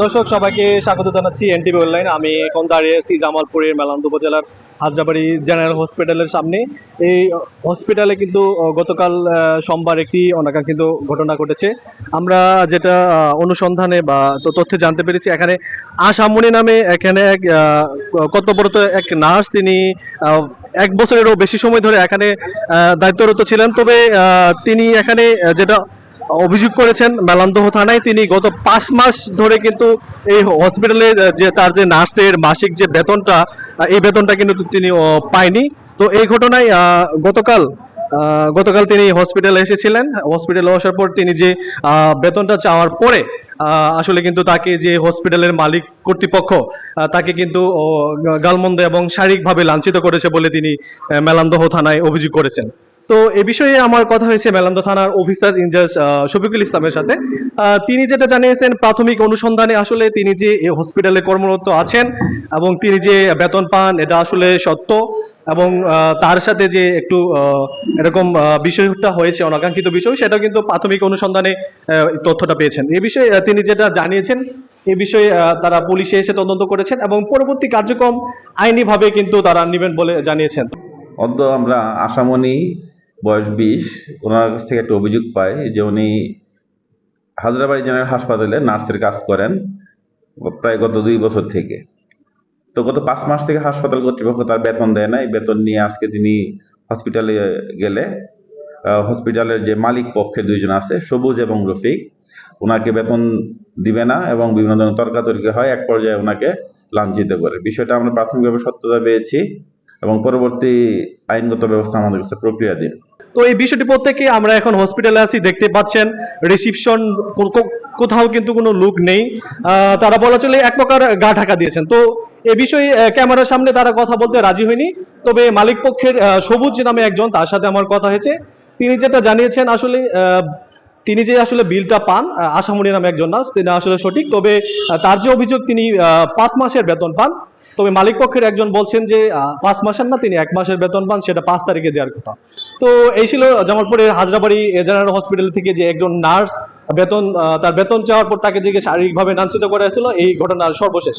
দর্শক সবাইকে স্বাগত জানাচ্ছি এনটিভি অনলাইন। আমি এখন দাঁড়িয়ে আছি জামালপুরের মেলান্দহ উপজেলার হাজরাবাড়ি জেনারেল হসপিটালের সামনে। এই হসপিটালে কিন্তু গতকাল সোমবার একটি অনাকাঙ্ক্ষিত ঘটনা ঘটেছে। আমরা যেটা অনুসন্ধানে বা তথ্যে জানতে পেরেছি, এখানে আশামণি নামে এখানে এক কর্তব্যরত এক নার্স, তিনি 1 বছরেরও বেশি সময় ধরে এখানে দায়িত্বরত ছিলেন। তবে তিনি এখানে যেটা অভিযোগ করেছেন মেলান্দহ থানায়, তিনি গত 5 মাস ধরে কিন্তু এই হসপিটালে যে তার যে নার্সের মাসিক যে বেতনটা, এই বেতনটা কিন্তু তিনি পায়নি। তো এই ঘটনায় গতকাল তিনি হসপিটালে এসেছিলেন। হসপিটালে আসার পর তিনি যে বেতনটা চাওয়ার পরে আসলে কিন্তু তাকে যে হসপিটালের মালিক কর্তৃপক্ষ তাকে কিন্তু গালমন্দ এবং শারীরিকভাবে লাঞ্ছিত করেছে বলে তিনি মেলান্দহ থানায় অভিযোগ করেছেন। তো এ বিষয়ে আমার কথা হয়েছে মেলান্দহ থানার অফিসার ইনচার্জ শফিকুল ইসলামের সাথে। তিনি যেটা জানিয়েছেন, প্রাথমিক অনুসন্ধানে আসলে তিনি যে এই হসপিটালে কর্মরত আছেন এবং তিনি যে বেতন পান এটা আসলে সত্য, এবং তার সাথে যে একটু এরকম বিষয়টা হয়েছে, অনাকাঙ্ক্ষিত বিষয়, সেটা কিন্তু প্রাথমিক অনুসন্ধানে তথ্যটা পেয়েছেন। এই বিষয়ে তিনি যেটা জানিয়েছেন, এই বিষয়ে তারা পুলিশে এসে তদন্ত করেছেন এবং পরবর্তী কার্যক্রম আইনিভাবে কিন্তু তারা নেবেন বলে জানিয়েছেন। অদ্য আমরা আশামণি বয়স 20, ওনার কাছ থেকে একটা অভিযোগ পাই যে উনি হাজরাবাড়ি জেনারেল হাসপাতালে নার্সের কাজ করেন প্রায় গত 2 বছর থেকে। তো গত 5 মাস থেকে হাসপাতাল কর্তৃপক্ষ তার বেতন দেয় না। এই বেতন নিয়ে আজকে তিনি হসপিটালে গেলে হসপিটালের যে মালিক পক্ষে 2 জন আছে, সবুজ এবং রফিক, ওনাকে বেতন দিবে না এবং বিভিন্ন ধরনের তর্কাতর্কি হয়। এক পর্যায়ে ওনাকে লাঞ্ছিত করে। বিষয়টা আমরা প্রাথমিকভাবে সত্যতা পেয়েছি এবং পরবর্তী আইনগত ব্যবস্থা আমাদের কাছে প্রক্রিয়াধীন। তো এই বিষয়টি প্রত্যেকে আমরা এখন হসপিটালে আছি, দেখতে পাচ্ছেন রিসিপশন কোথাও কিন্তু কোনো লোক নেই। তারা বলা চলে এক প্রকার গা ঢাকা দিয়েছেন। তো এ বিষয়ে ক্যামেরার সামনে তারা কথা বলতে রাজি হয়নি। তবে মালিক পক্ষের সবুজ নামে একজন, তার সাথে আমার কথা হয়েছে। তিনি যেটা জানিয়েছেন, আসলে তিনি যে আসলে বিলটা পান, আশামণি নামে একজন নার্স, তিনি আসলে সঠিক। তবে তার যে অভিযোগ, তিনি 5 মাসের বেতন পান। তবে মালিক পক্ষের একজন বলছেন যে 5 মাসের না, তিনি 1 মাসের বেতন পান, সেটা 5 তারিখে দেওয়ার কথা। তো এই ছিল জামালপুরের হাজরাবাড়ি জেনারেল হসপিটাল থেকে যে একজন নার্স তার বেতন চাওয়ার পর তাকে যে শারীরিকভাবে লাঞ্ছিত করা হয়েছিল, এই ঘটনার সর্বশেষ।